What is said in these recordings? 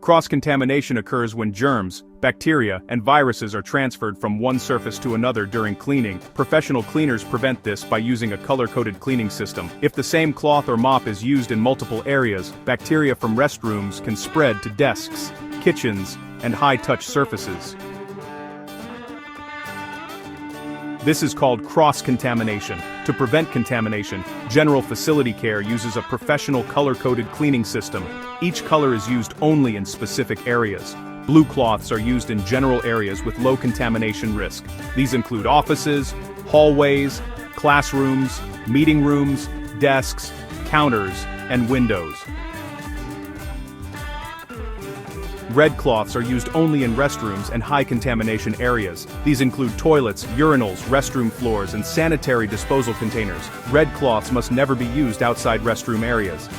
Cross-contamination occurs when germs, bacteria, and viruses are transferred from one surface to another during cleaning. Professional cleaners prevent this by using a color-coded cleaning system. If the same cloth or mop is used in multiple areas, bacteria from restrooms can spread to desks, kitchens, and high-touch surfaces. This is called cross-contamination. To prevent contamination, General Facility Care uses a professional color-coded cleaning system. Each color is used only in specific areas. Blue cloths are used in general areas with low contamination risk. These include offices, hallways, classrooms, meeting rooms, desks, counters, and windows. Red cloths are used only in restrooms and high-contamination areas. These include toilets, urinals, restroom floors, and sanitary disposal containers. Red cloths must never be used outside restroom areas.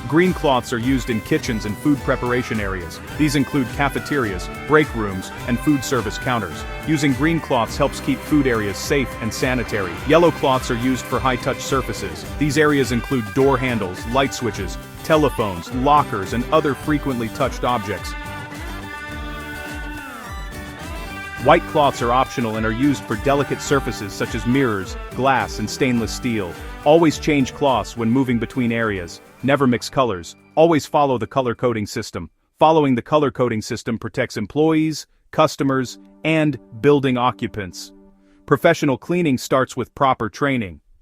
Green cloths are used in kitchens and food preparation areas. These include cafeterias, break rooms, and food service counters. Using green cloths helps keep food areas safe and sanitary. Yellow cloths are used for high-touch surfaces. These areas include door handles, light switches, telephones, lockers, and other frequently touched objects. White cloths are optional and are used for delicate surfaces such as mirrors, glass, and stainless steel. Always change cloths when moving between areas. Never mix colors. Always follow the color coding system. Following the color coding system protects employees, customers, and building occupants. Professional cleaning starts with proper training.